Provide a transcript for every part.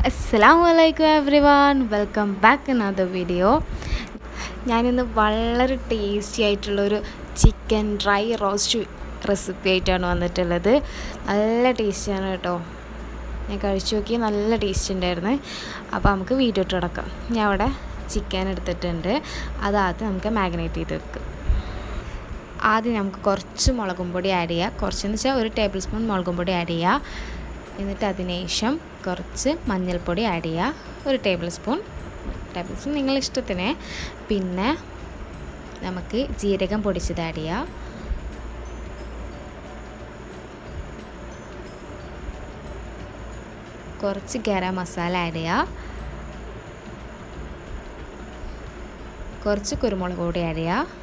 Assalamualaikum everyone, welcome back another video. ഞാനിന്ന് വളരെ tasty ആയിട്ടുള്ളൊരു ചിക്കൻ ഡ്രൈ റോസ്റ്റ് റെസിപ്പി ആയിട്ടാണ് വന്നിട്ടുള്ളത്. നല്ല ടേസ്റ്റിയാണ് കേട്ടോ. ഞാൻ കഴിച്ചു നോക്കി, നല്ല ടേസ്റ്റ് ഉണ്ടായിരുന്നു. അപ്പോൾ നമുക്ക് വീഡിയോ ഇട്ട് കിടക്കാം. ഞാൻ അവിടെ ചിക്കൻ എടുത്തിട്ടുണ്ട്. അതാദ്യം നമുക്ക് മാഗ്നേറ്റ് ചെയ്ത് വെക്കും. ആദ്യം നമുക്ക് കുറച്ച് മുളകും പൊടി ആഡ് ചെയ്യുക. കുറച്ചെന്ന് വെച്ചാൽ 1 ടേബിൾ സ്പൂൺ മുളകും പൊടി ആഡ് ചെയ്യുക. എന്നിട്ട് അതിനുശേഷം കുറച്ച് മഞ്ഞൾപ്പൊടി ആഡ് ചെയ്യുക. 1 ടേബിൾ സ്പൂൺ നിങ്ങളുടെ ഇഷ്ടത്തിന്. പിന്നെ നമുക്ക് ജീരകം പൊടിച്ചത് ആഡ് ചെയ്യുക. കുറച്ച് ഗരം മസാല ആഡ് ചെയ്യുക. കുറച്ച് കുരുമുളക് പൊടി ആഡ് ചെയ്യുക.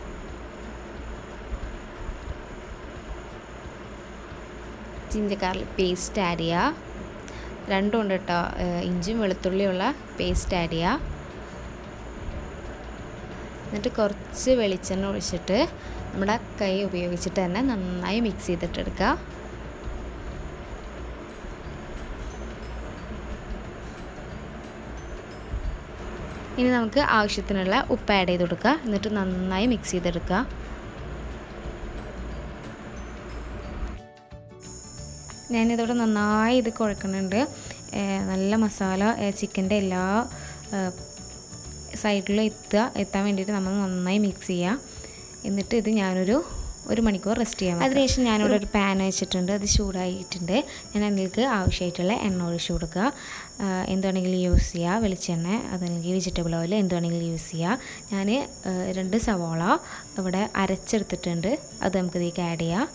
ജിഞ്ചർ ഗാർലിക് പേസ്റ്റ് ആഡ് ചെയ്യുക. രണ്ടും ഉണ്ട് കേട്ടോ, ഇഞ്ചിയും വെളുത്തുള്ളിയുള്ള പേസ്റ്റ് ആഡ് ചെയ്യുക. എന്നിട്ട് കുറച്ച് വെളിച്ചെണ്ണ ഒഴിച്ചിട്ട് നമ്മുടെ കൈ ഉപയോഗിച്ചിട്ട് തന്നെ നന്നായി മിക്സ് ചെയ്തിട്ടെടുക്കുക. ഇനി നമുക്ക് ആവശ്യത്തിനുള്ള ഉപ്പ് ആഡ് ചെയ്ത് കൊടുക്കുക. എന്നിട്ട് നന്നായി മിക്സ് ചെയ്തെടുക്കുക. ഞാനിതോടെ നന്നായി ഇത് കുഴക്കുന്നുണ്ട്. നല്ല മസാല ചിക്കൻ്റെ എല്ലാ സൈഡിലും എത്താൻ വേണ്ടിയിട്ട് നമ്മൾ നന്നായി മിക്സ് ചെയ്യുക. എന്നിട്ട് ഇത് ഞാനൊരു 1 മണിക്കൂർ റെസ്റ്റ് ചെയ്യാം. അതിനുശേഷം ഞാനിവിടെ ഒരു പാൻ വെച്ചിട്ടുണ്ട്. അത് ചൂടായിട്ടുണ്ട്. ഞാൻ അതിലേക്ക് ആവശ്യമായിട്ടുള്ള എണ്ണ ഒഴിച്ച് കൊടുക്കുക. എന്തുവേണമെങ്കിലും യൂസ് ചെയ്യുക, വെളിച്ചെണ്ണ, അതല്ലെങ്കിൽ വെജിറ്റബിൾ ഓയിൽ എന്തുവേണമെങ്കിലും യൂസ് ചെയ്യുക. ഞാൻ 2 സവാള ഇവിടെ അരച്ചെടുത്തിട്ടുണ്ട്. അത് നമുക്കിതിലേക്ക് ആഡ് ചെയ്യാം.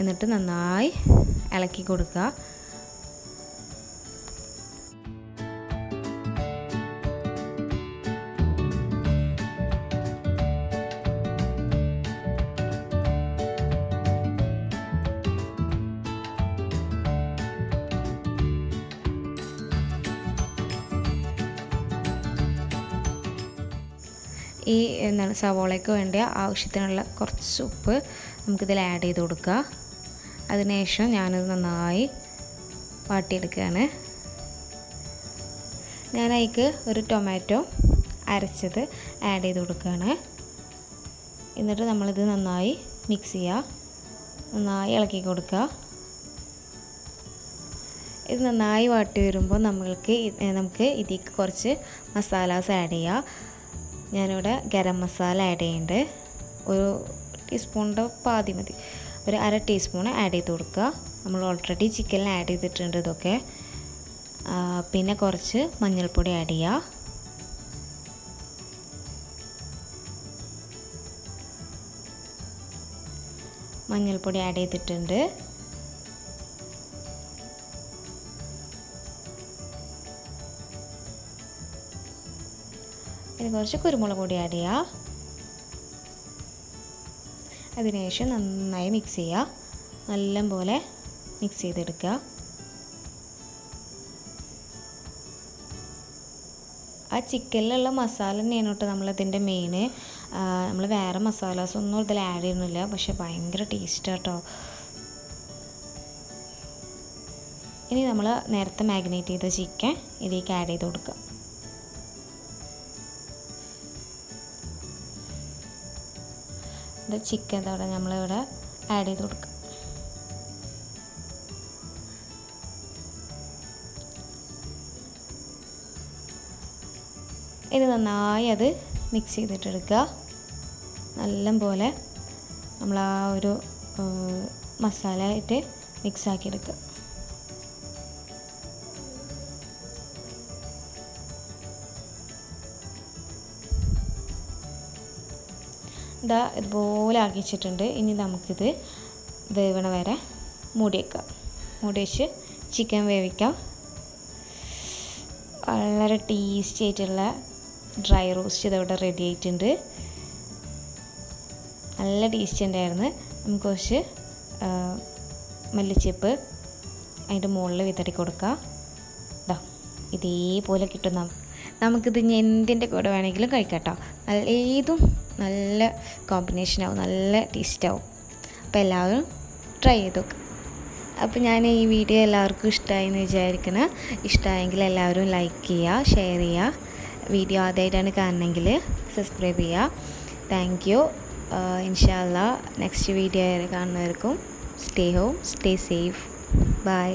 എന്നിട്ട് നന്നായി ഇളക്കി കൊടുക്കുക. ഈ സവോളയ്ക്ക് വേണ്ട ആവശ്യത്തിനുള്ള കുറച്ച് ഉപ്പ് നമുക്കിതിൽ ആഡ് ചെയ്ത് കൊടുക്കുക. അതിനുശേഷം ഞാനത് നന്നായി വാട്ടിയെടുക്കുകയാണ്. ഞാനതിലേക്ക് ഒരു ടൊമാറ്റോ അരച്ചത് ആഡ് ചെയ്ത് കൊടുക്കുകയാണ്. എന്നിട്ട് നമ്മളിത് നന്നായി മിക്സ് ചെയ്യുക. നന്നായി ഇളക്കി കൊടുക്കുക. ഇത് നന്നായി വാട്ടി വരുമ്പോൾ നമുക്ക് ഇതിലേക്ക് കുറച്ച് മസാലാസ് ആഡ് ചെയ്യുക. ഞാനിവിടെ ഗരം മസാല ആഡ് ചെയ്യുന്നുണ്ട്. 1 ടീസ്പൂണിൻ്റെ പാതി മതി. 1/2 ടീസ്പൂൺ ആഡ് ചെയ്ത് കൊടുക്കുക. നമ്മൾ ഓൾറെഡി ചിക്കനിൽ ആഡ് ചെയ്തിട്ടുണ്ട് ഇതൊക്കെ. പിന്നെ കുറച്ച് മഞ്ഞൾപ്പൊടി ആഡ് ചെയ്യുക. മഞ്ഞൾപ്പൊടി ആഡ് ചെയ്തിട്ടുണ്ട്. ഇനി കുറച്ച് കുരുമുളക് പൊടി ആഡ് ചെയ്യുക. അതിനുശേഷം നന്നായി മിക്സ് ചെയ്യുക. നല്ലപോലെ മിക്സ് ചെയ്തെടുക്കുക. ആ ചിക്കനിലുള്ള മസാല തന്നെയാണ് കേട്ടോ നമ്മളതിൻ്റെ മെയിൻ. നമ്മൾ വേറെ മസാലാസൊന്നും ഇതിൽ ആഡ് ചെയ്യുന്നില്ല. പക്ഷെ ഭയങ്കര ടേസ്റ്റാണ് കേട്ടോ. ഇനി നമ്മൾ നേരത്തെ മാഗ്നേറ്റ് ചെയ്ത ചിക്കൻ ഇതിലേക്ക് ആഡ് ചെയ്ത് കൊടുക്കുക. ചിക്കൻ ഇതവിടെ നമ്മളിവിടെ ആഡ് ചെയ്ത് കൊടുക്കുക. ഇനി നന്നായി അത് മിക്സ് ചെയ്തിട്ടെടുക്കുക. നല്ലപോലെ നമ്മൾ ആ ഒരു മസാല ആയിട്ട് മിക്സാക്കി എടുക്കുക. ഇതുപോലെ ആക്കി വെച്ചിട്ടുണ്ട്. ഇനി നമുക്കിത് വേവണ വരെ മൂടി വെക്കാം. മൂടി വെച്ച് ചിക്കൻ വേവിക്കാം. വളരെ ടേസ്റ്റി ആയിട്ടുള്ള ഡ്രൈ റോസ്റ്റ് ഇതവിടെ റെഡി ആയിട്ടുണ്ട്. നല്ല ടേസ്റ്റ് ഉണ്ടായിരുന്നു. നമുക്ക് കുറച്ച് മല്ലിച്ചപ്പ് അതിൻ്റെ മുകളിൽ വിതറി കൊടുക്കാം. ഇതേപോലെ കിട്ടും. നമുക്കിത് എന്തിൻ്റെ കൂടെ വേണമെങ്കിലും കഴിക്കാം കേട്ടോ. ഏതും നല്ല കോമ്പിനേഷനാവും, നല്ല ടേസ്റ്റാവും. അപ്പോൾ എല്ലാവരും ട്രൈ ചെയ്ത് നോക്കുക. അപ്പോൾ ഞാൻ ഈ വീഡിയോ എല്ലാവർക്കും ഇഷ്ടമായി എന്ന് വിചാരിക്കണം. ഇഷ്ടമായെങ്കിൽ എല്ലാവരും ലൈക്ക് ചെയ്യുക, ഷെയർ ചെയ്യുക. വീഡിയോ ആദ്യമായിട്ടാണ് കാണണമെങ്കിൽ സബ്സ്ക്രൈബ് ചെയ്യുക. Thank you. ഇൻഷാ അല്ലാ നെക്സ്റ്റ് വീഡിയോ കാണുന്നവർക്കും stay home, stay safe. By.